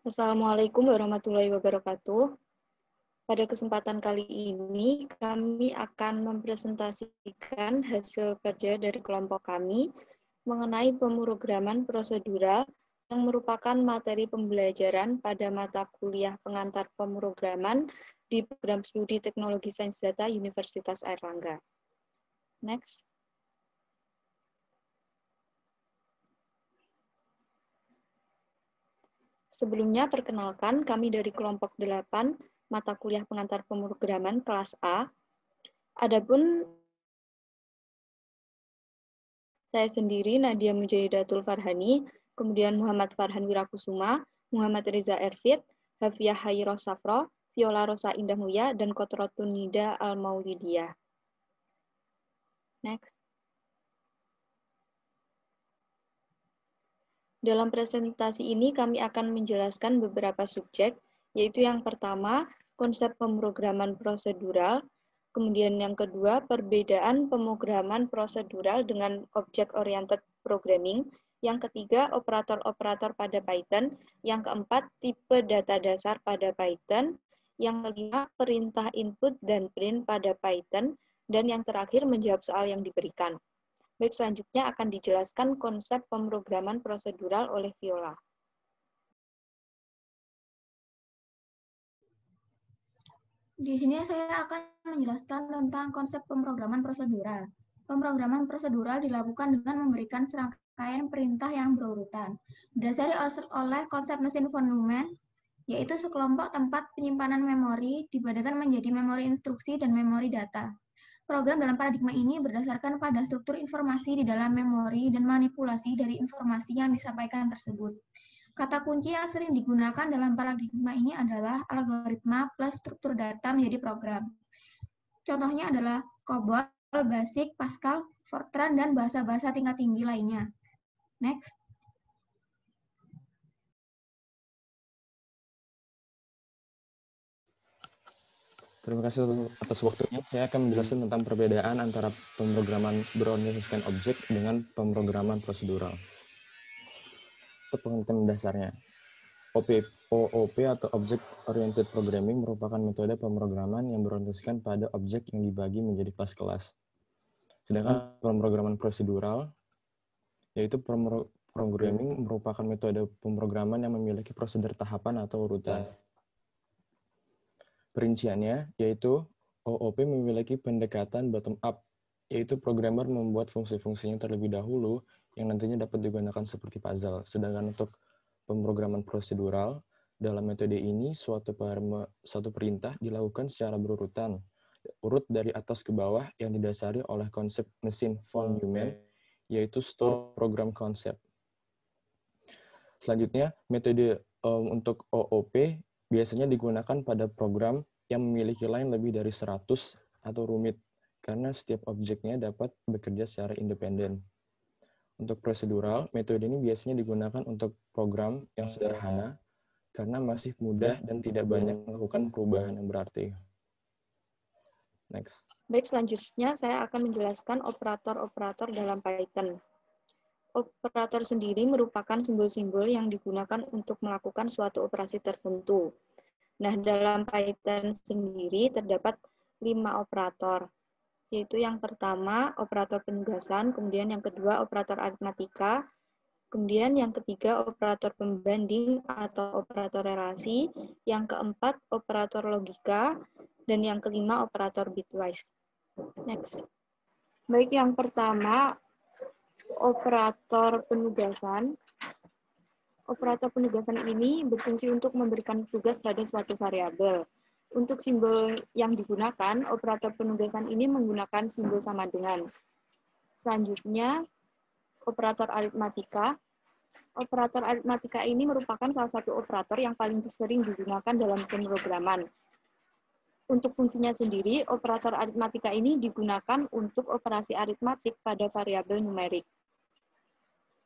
Assalamualaikum warahmatullahi wabarakatuh. Pada kesempatan kali ini, kami akan mempresentasikan hasil kerja dari kelompok kami mengenai pemrograman prosedural yang merupakan materi pembelajaran pada mata kuliah pengantar pemrograman di program studi Teknologi Sains Data Universitas Airlangga. Next. Sebelumnya, perkenalkan kami dari kelompok 8, mata kuliah pengantar pemrograman kelas A. Adapun saya sendiri, Nadia Mujahidatul Farhani, kemudian Muhammad Farhan Wirakusuma, Muhammad Reza Erfid, Hafiyah Hayroh Safro, Viola Rosa Indah Muya, dan Kotrotun Nida Al-Maulidiyah. Next. Dalam presentasi ini kami akan menjelaskan beberapa subjek, yaitu yang pertama, konsep pemrograman prosedural, kemudian yang kedua, perbedaan pemrograman prosedural dengan object-oriented programming, yang ketiga, operator-operator pada Python, yang keempat, tipe data dasar pada Python, yang kelima, perintah input dan print pada Python, dan yang terakhir, menjawab soal yang diberikan. Baik, selanjutnya akan dijelaskan konsep pemrograman prosedural oleh Viola. Di sini saya akan menjelaskan tentang konsep pemrograman prosedural. Pemrograman prosedural dilakukan dengan memberikan serangkaian perintah yang berurutan. Berdasari oleh konsep mesin von Neumann, yaitu sekelompok tempat penyimpanan memori dibedakan menjadi memori instruksi dan memori data. Program dalam paradigma ini berdasarkan pada struktur informasi di dalam memori dan manipulasi dari informasi yang disampaikan tersebut. Kata kunci yang sering digunakan dalam paradigma ini adalah algoritma plus struktur data menjadi program. Contohnya adalah COBOL, BASIC, Pascal, Fortran, dan bahasa-bahasa tingkat tinggi lainnya. Next. Terima kasih atas waktunya. Saya akan menjelaskan tentang perbedaan antara pemrograman berorientasikan objek dengan pemrograman prosedural. Untuk pengertian dasarnya, OOP atau Object Oriented Programming merupakan metode pemrograman yang berorientasikan pada objek yang dibagi menjadi kelas-kelas. Sedangkan pemrograman prosedural, yaitu programming merupakan metode pemrograman yang memiliki prosedur tahapan atau urutan. Perinciannya, yaitu OOP memiliki pendekatan bottom-up, yaitu programmer membuat fungsi-fungsinya terlebih dahulu yang nantinya dapat digunakan seperti puzzle. Sedangkan untuk pemrograman prosedural, dalam metode ini suatu perintah dilakukan secara berurutan, urut dari atas ke bawah yang didasari oleh konsep mesin von Neumann, yaitu store program concept. Selanjutnya, metode untuk OOP biasanya digunakan pada program yang memiliki line lebih dari 100 atau rumit, karena setiap objeknya dapat bekerja secara independen. Untuk prosedural, metode ini biasanya digunakan untuk program yang sederhana, karena masih mudah dan tidak banyak melakukan perubahan yang berarti. Next. Baik, selanjutnya saya akan menjelaskan operator-operator dalam Python. Operator sendiri merupakan simbol-simbol yang digunakan untuk melakukan suatu operasi tertentu. Nah, dalam Python sendiri terdapat 5 operator, yaitu yang pertama operator penugasan, kemudian yang kedua operator aritmatika, kemudian yang ketiga operator pembanding atau operator relasi, yang keempat operator logika, dan yang kelima operator bitwise. Next. Baik, yang pertama operator penugasan. Operator penugasan ini berfungsi untuk memberikan tugas pada suatu variabel. Untuk simbol yang digunakan, operator penugasan ini menggunakan simbol sama dengan. Selanjutnya, operator aritmatika. Operator aritmatika ini merupakan salah satu operator yang paling sering digunakan dalam pemrograman. Untuk fungsinya sendiri, operator aritmatika ini digunakan untuk operasi aritmatik pada variabel numerik.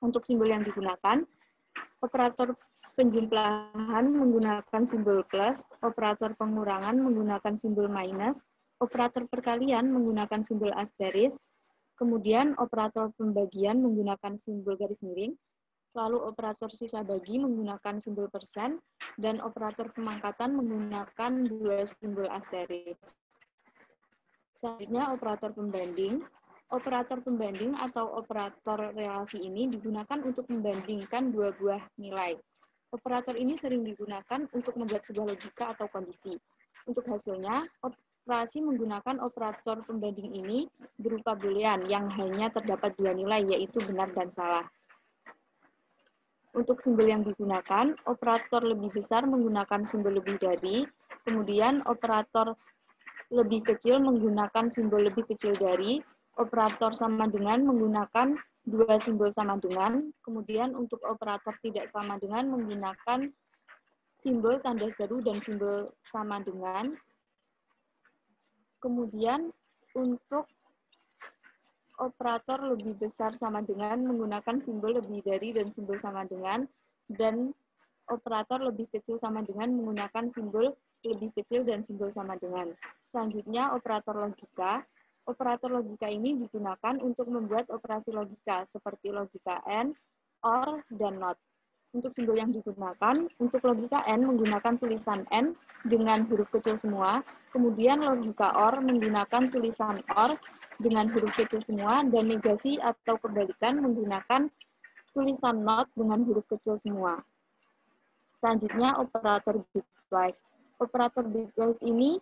Untuk simbol yang digunakan, operator penjumlahan menggunakan simbol plus, operator pengurangan menggunakan simbol minus, operator perkalian menggunakan simbol asterisk, kemudian operator pembagian menggunakan simbol garis miring, lalu operator sisa bagi menggunakan simbol persen, dan operator pemangkatan menggunakan 2 simbol asterisk. Selanjutnya operator pembanding. Operator pembanding atau operator relasi ini digunakan untuk membandingkan dua buah nilai. Operator ini sering digunakan untuk membuat sebuah logika atau kondisi. Untuk hasilnya, operasi menggunakan operator pembanding ini berupa boolean yang hanya terdapat dua nilai, yaitu benar dan salah. Untuk simbol yang digunakan, operator lebih besar menggunakan simbol lebih dari, kemudian operator lebih kecil menggunakan simbol lebih kecil dari, operator sama dengan menggunakan dua simbol sama dengan, kemudian untuk operator tidak sama dengan menggunakan simbol tanda seru dan simbol sama dengan. Kemudian untuk operator lebih besar sama dengan menggunakan simbol lebih dari dan simbol sama dengan, dan operator lebih kecil sama dengan menggunakan simbol lebih kecil dan simbol sama dengan. Selanjutnya, operator logika. Operator logika ini digunakan untuk membuat operasi logika seperti logika AND, OR, dan NOT. Untuk simbol yang digunakan, untuk logika AND menggunakan tulisan N dengan huruf kecil semua, kemudian logika OR menggunakan tulisan OR dengan huruf kecil semua, dan negasi atau kebalikan menggunakan tulisan NOT dengan huruf kecil semua. Selanjutnya, operator bitwise. Operator bitwise ini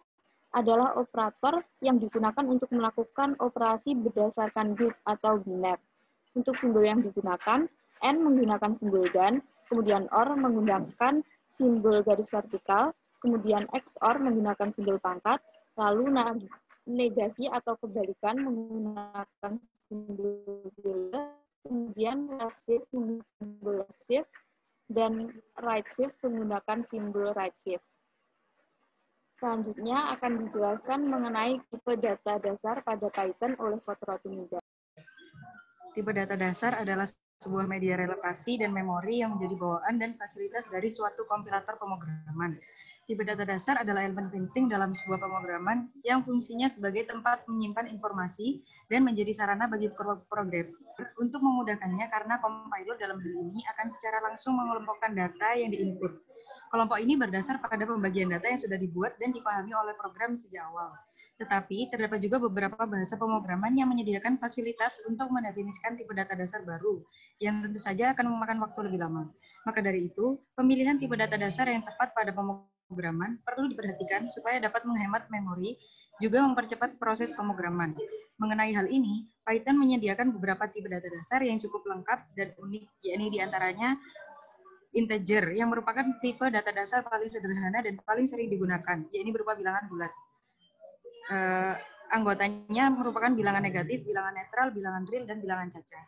adalah operator yang digunakan untuk melakukan operasi berdasarkan bit atau biner. Untuk simbol yang digunakan, N menggunakan simbol dan, kemudian OR menggunakan simbol garis vertikal, kemudian XOR menggunakan simbol pangkat, lalu negasi atau kebalikan menggunakan simbol tilde, kemudian left shift menggunakan simbol left shift, dan right shift menggunakan simbol right shift. Selanjutnya akan dijelaskan mengenai tipe data dasar pada Python oleh Kotrotuniga. Tipe data dasar adalah sebuah media relevasi dan memori yang menjadi bawaan dan fasilitas dari suatu kompilator pemrograman. Tipe data dasar adalah elemen penting dalam sebuah pemrograman yang fungsinya sebagai tempat menyimpan informasi dan menjadi sarana bagi programmer untuk memudahkannya karena compiler dalam hal ini akan secara langsung mengelompokkan data yang diinput. Kelompok ini berdasar pada pembagian data yang sudah dibuat dan dipahami oleh program sejak awal. Tetapi, terdapat juga beberapa bahasa pemrograman yang menyediakan fasilitas untuk mendefinisikan tipe data dasar baru, yang tentu saja akan memakan waktu lebih lama. Maka dari itu, pemilihan tipe data dasar yang tepat pada pemrograman perlu diperhatikan supaya dapat menghemat memori, juga mempercepat proses pemrograman. Mengenai hal ini, Python menyediakan beberapa tipe data dasar yang cukup lengkap dan unik, yakni diantaranya integer, yang merupakan tipe data dasar paling sederhana dan paling sering digunakan, yaitu berupa bilangan bulat. Anggotanya merupakan bilangan negatif, bilangan netral, bilangan real, dan bilangan cacah.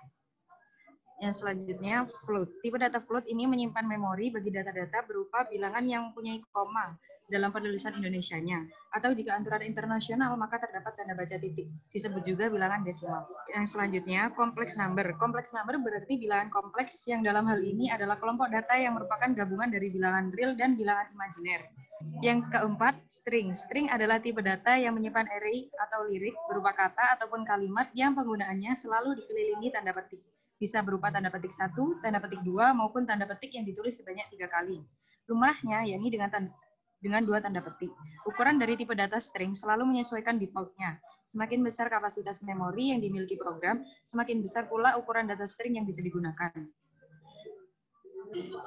Yang selanjutnya, float. Tipe data float ini menyimpan memori bagi data-data berupa bilangan yang mempunyai koma dalam penulisan Indonesianya. Atau jika aturan internasional, maka terdapat tanda baca titik. Disebut juga bilangan desimal. Yang selanjutnya, complex number. Complex number berarti bilangan kompleks yang dalam hal ini adalah kelompok data yang merupakan gabungan dari bilangan real dan bilangan imajiner. Yang keempat, string. String adalah tipe data yang menyimpan array atau lirik berupa kata ataupun kalimat yang penggunaannya selalu dikelilingi tanda petik. Bisa berupa tanda petik 1, tanda petik 2, maupun tanda petik yang ditulis sebanyak 3 kali. Lumrahnya, yakni dengan 2 tanda petik. Ukuran dari tipe data string selalu menyesuaikan default-nya. Semakin besar kapasitas memori yang dimiliki program, semakin besar pula ukuran data string yang bisa digunakan.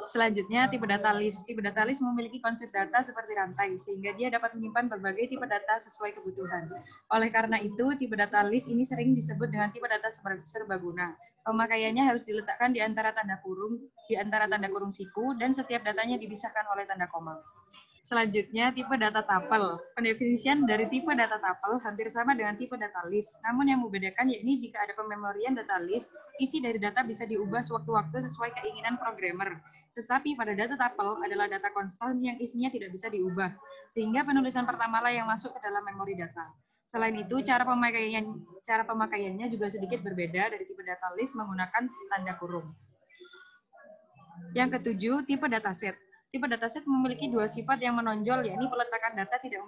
Selanjutnya, tipe data list. Tipe data list memiliki konsep data seperti rantai, sehingga dia dapat menyimpan berbagai tipe data sesuai kebutuhan. Oleh karena itu, tipe data list ini sering disebut dengan tipe data serbaguna. Pemakaiannya harus diletakkan di antara tanda kurung siku, dan setiap datanya dipisahkan oleh tanda koma. Selanjutnya, tipe data tuple. Pendefinisian dari tipe data tuple hampir sama dengan tipe data list. Namun yang membedakan yakni jika ada pememorian data list, isi dari data bisa diubah sewaktu-waktu sesuai keinginan programmer. Tetapi pada data tuple adalah data konstan yang isinya tidak bisa diubah, sehingga penulisan pertamalah yang masuk ke dalam memori data. Selain itu, cara pemakaiannya juga sedikit berbeda dari tipe data list menggunakan tanda kurung. Yang ketujuh, tipe dataset. Tipe dataset memiliki 2 sifat yang menonjol, yakni peletakan data tidak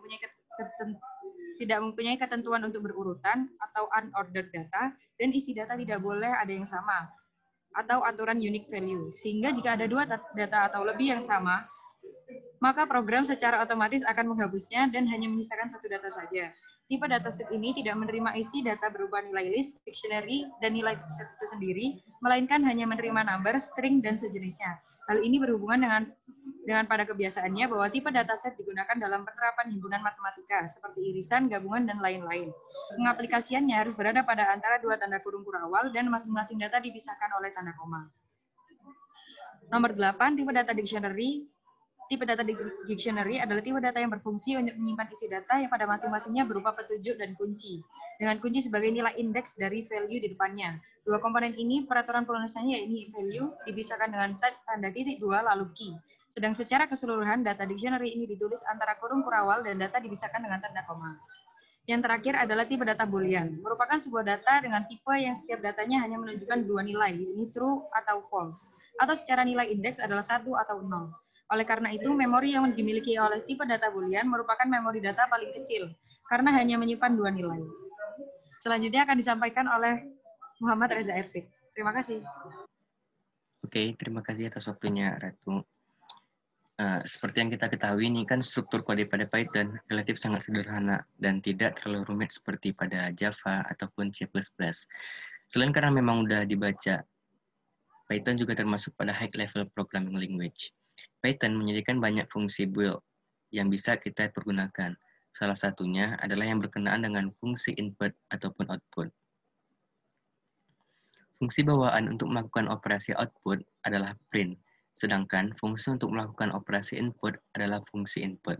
mempunyai ketentuan untuk berurutan atau unordered data, dan isi data tidak boleh ada yang sama. atau aturan unique value. Sehingga jika ada dua data atau lebih yang sama, maka program secara otomatis akan menghapusnya dan hanya menyisakan satu data saja. Tipe dataset ini tidak menerima isi data berupa nilai list, dictionary, dan nilai set itu sendiri, melainkan hanya menerima number, string, dan sejenisnya. Hal ini berhubungan dengan pada kebiasaannya bahwa tipe dataset digunakan dalam penerapan himpunan matematika, seperti irisan, gabungan, dan lain-lain. Pengaplikasiannya harus berada pada antara dua tanda kurung kurawal dan masing-masing data dipisahkan oleh tanda koma. Nomor 8, tipe data dictionary. Tipe data dictionary adalah tipe data yang berfungsi untuk menyimpan isi data yang pada masing-masingnya berupa petunjuk dan kunci, dengan kunci sebagai nilai indeks dari value di depannya. Dua komponen ini, peraturan penulisannya yaitu value, dipisahkan dengan tanda titik dua lalu key. Sedang secara keseluruhan, data dictionary ini ditulis antara kurung kurawal dan data dipisahkan dengan tanda koma. Yang terakhir adalah tipe data boolean, merupakan sebuah data dengan tipe yang setiap datanya hanya menunjukkan dua nilai, yaitu true atau false, atau secara nilai indeks adalah 1 atau 0. Oleh karena itu, memori yang dimiliki oleh tipe data boolean merupakan memori data paling kecil, karena hanya menyimpan dua nilai. Selanjutnya akan disampaikan oleh Muhammad Reza Efik. Terima kasih. Oke, terima kasih atas waktunya, Ratu. Seperti yang kita ketahui, ini kan struktur kode pada Python relatif sangat sederhana dan tidak terlalu rumit seperti pada Java ataupun C++. Selain karena memang mudah dibaca, Python juga termasuk pada high-level programming language. Python menyediakan banyak fungsi build yang bisa kita pergunakan. Salah satunya adalah yang berkenaan dengan fungsi input ataupun output. Fungsi bawaan untuk melakukan operasi output adalah print, sedangkan fungsi untuk melakukan operasi input adalah fungsi input.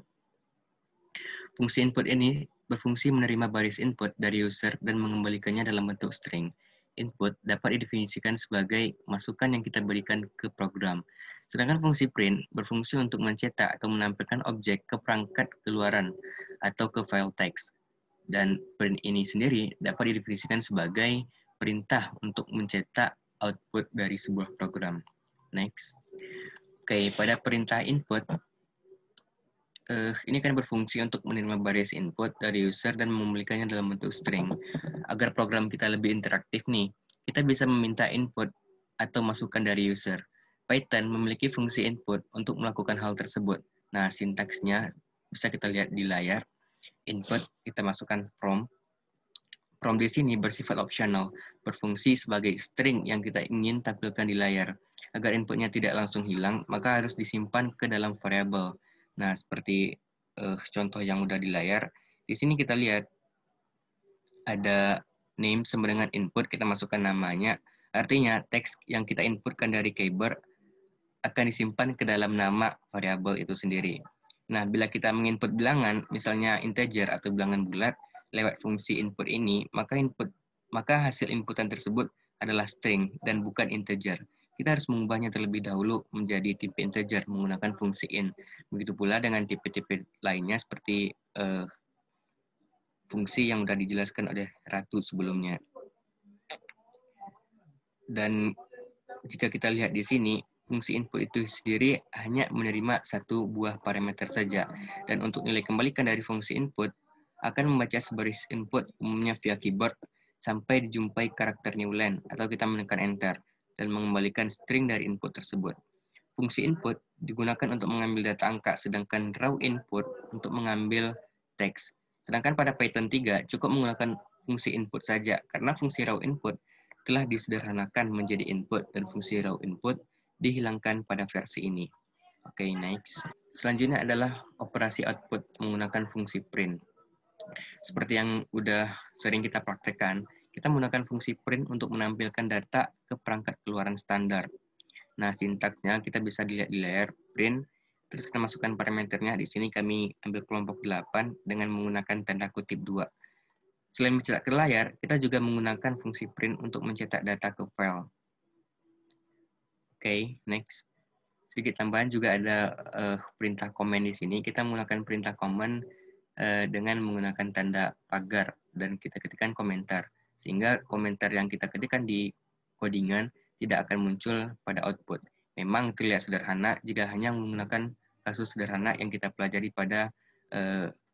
Fungsi input ini berfungsi menerima baris input dari user dan mengembalikannya dalam bentuk string. Input dapat didefinisikan sebagai masukan yang kita berikan ke program. Sedangkan fungsi print berfungsi untuk mencetak atau menampilkan objek ke perangkat keluaran atau ke file teks. Dan print ini sendiri dapat didefinisikan sebagai perintah untuk mencetak output dari sebuah program. Next. Oke, pada perintah input, ini akan berfungsi untuk menerima baris input dari user dan membalikannya dalam bentuk string. Agar program kita lebih interaktif nih, kita bisa meminta input atau masukan dari user. Python memiliki fungsi input untuk melakukan hal tersebut. Nah, sintaksnya bisa kita lihat di layar. Input, kita masukkan prompt. Prompt di sini bersifat optional, berfungsi sebagai string yang kita ingin tampilkan di layar. Agar inputnya tidak langsung hilang, maka harus disimpan ke dalam variabel. Nah, seperti contoh yang udah di layar, di sini kita lihat ada name sama dengan input, kita masukkan namanya. Artinya, teks yang kita inputkan dari keyboard akan disimpan ke dalam nama variabel itu sendiri. Nah, bila kita menginput bilangan, misalnya integer atau bilangan bulat, lewat fungsi input ini, maka hasil inputan tersebut adalah string dan bukan integer. Kita harus mengubahnya terlebih dahulu menjadi tipe integer menggunakan fungsi in. Begitu pula dengan tipe-tipe lainnya seperti fungsi yang sudah dijelaskan oleh Ratu sebelumnya. Dan jika kita lihat di sini, fungsi input itu sendiri hanya menerima satu buah parameter saja. Dan untuk nilai kembalikan dari fungsi input, akan membaca sebaris input umumnya via keyboard sampai dijumpai karakter new line atau kita menekan enter dan mengembalikan string dari input tersebut. Fungsi input digunakan untuk mengambil data angka, sedangkan raw input untuk mengambil teks. Sedangkan pada Python 3 cukup menggunakan fungsi input saja, karena fungsi raw input telah disederhanakan menjadi input dan fungsi raw input dihilangkan pada versi ini. Oke, next. Selanjutnya adalah operasi output menggunakan fungsi print. Seperti yang udah sering kita praktekkan, kita menggunakan fungsi print untuk menampilkan data ke perangkat keluaran standar. Nah, sintaksnya kita bisa dilihat di layar, print, terus kita masukkan parameternya. Di sini kami ambil kelompok 8 dengan menggunakan tanda kutip 2. Selain mencetak ke layar, kita juga menggunakan fungsi print untuk mencetak data ke file. Oke, next. Sedikit tambahan juga ada perintah comment di sini. Kita menggunakan perintah comment dengan menggunakan tanda pagar dan kita ketikkan komentar. Sehingga komentar yang kita ketikkan di codingan tidak akan muncul pada output. Memang terlihat sederhana jika hanya menggunakan kasus sederhana yang kita pelajari pada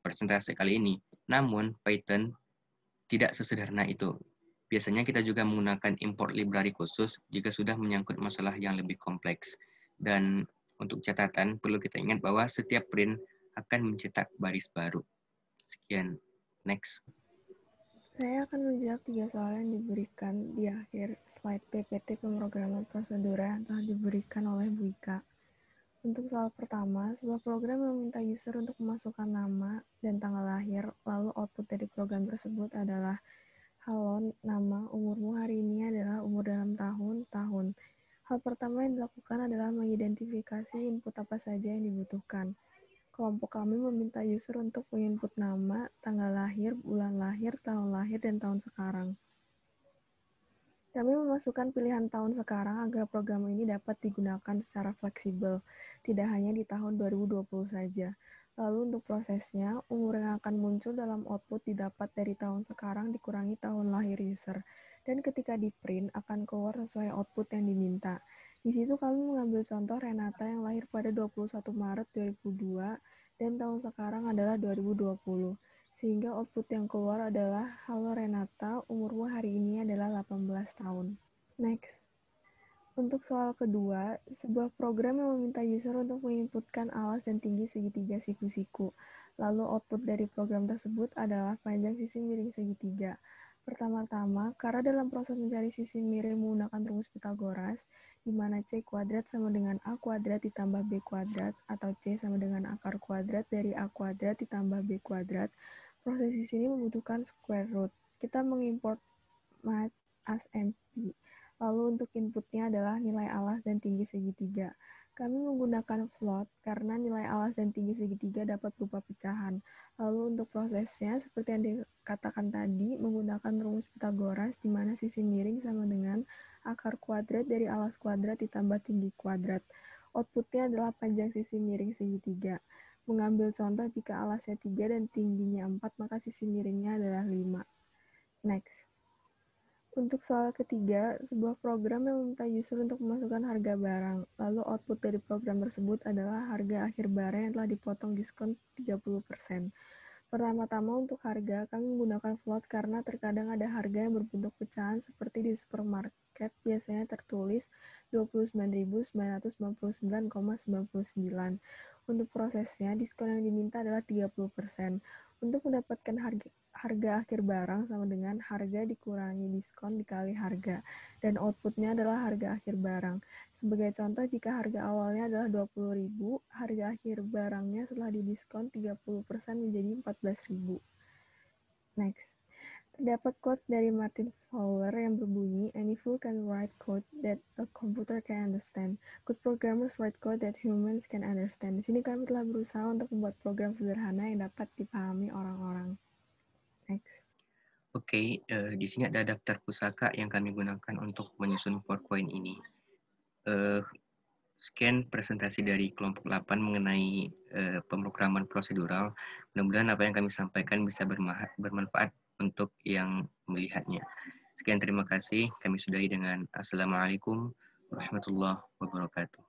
presentasi kali ini. Namun, Python tidak sesederhana itu. Biasanya kita juga menggunakan import library khusus jika sudah menyangkut masalah yang lebih kompleks. Dan untuk catatan, perlu kita ingat bahwa setiap print akan mencetak baris baru. Sekian. Next. Saya akan menjawab 3 soal yang diberikan di akhir slide PPT pemrograman prosedural yang telah diberikan oleh Bu Ika. Untuk soal pertama, sebuah program meminta user untuk memasukkan nama dan tanggal lahir, lalu output dari program tersebut adalah, halo, nama, umurmu hari ini adalah umur dalam tahun. Hal pertama yang dilakukan adalah mengidentifikasi input apa saja yang dibutuhkan. Kelompok kami meminta user untuk menginput nama, tanggal lahir, bulan lahir, dan tahun sekarang. Kami memasukkan pilihan tahun sekarang agar program ini dapat digunakan secara fleksibel, tidak hanya di tahun 2020 saja. Lalu untuk prosesnya, umur yang akan muncul dalam output didapat dari tahun sekarang dikurangi tahun lahir user, dan ketika di print akan keluar sesuai output yang diminta. Di situ kami mengambil contoh Renata yang lahir pada 21 Maret 2002 dan tahun sekarang adalah 2020. Sehingga output yang keluar adalah, halo Renata, umurmu hari ini adalah 18 tahun. Next. Untuk soal kedua, sebuah program yang meminta user untuk menginputkan alas dan tinggi segitiga siku-siku. Lalu output dari program tersebut adalah panjang sisi miring segitiga. Pertama-tama, karena dalam proses mencari sisi miring menggunakan rumus Pythagoras, di mana C kuadrat sama dengan A kuadrat ditambah B kuadrat, atau C sama dengan akar kuadrat dari A kuadrat ditambah B kuadrat, proses di sini membutuhkan square root. Kita mengimport math as MP. Lalu untuk inputnya adalah nilai alas dan tinggi segitiga. Kami menggunakan float karena nilai alas dan tinggi segitiga dapat berupa pecahan. Lalu untuk prosesnya, seperti yang dikatakan tadi, menggunakan rumus Pythagoras di mana sisi miring sama dengan akar kuadrat dari alas kuadrat ditambah tinggi kuadrat. Outputnya adalah panjang sisi miring segitiga. Mengambil contoh jika alasnya 3 dan tingginya 4, maka sisi miringnya adalah 5. Next. Untuk soal ketiga, sebuah program yang meminta user untuk memasukkan harga barang, lalu output dari program tersebut adalah harga akhir barang yang telah dipotong diskon 30%. Pertama-tama untuk harga, kami menggunakan float karena terkadang ada harga yang berbentuk pecahan seperti di supermarket biasanya tertulis 29.999,99. Untuk prosesnya, diskon yang diminta adalah 30%. Untuk mendapatkan harga akhir barang sama dengan harga dikurangi diskon dikali harga, dan outputnya adalah harga akhir barang. Sebagai contoh, jika harga awalnya adalah 20.000, harga akhir barangnya setelah didiskon 30% menjadi 14.000. Next. Terdapat quotes dari Martin Fowler yang berbunyi, "Any fool can write code that a computer can understand. Good programmers write code that humans can understand." Di sini kami telah berusaha untuk membuat program sederhana yang dapat dipahami orang-orang. Next. Oke, di sini ada daftar pusaka yang kami gunakan untuk menyusun PowerPoint ini. Sekian presentasi dari kelompok 8 mengenai pemrograman prosedural. Mudah-mudahan apa yang kami sampaikan bisa bermanfaat untuk yang melihatnya. Sekian, terima kasih. Kami sudahi dengan Assalamualaikum warahmatullahi wabarakatuh.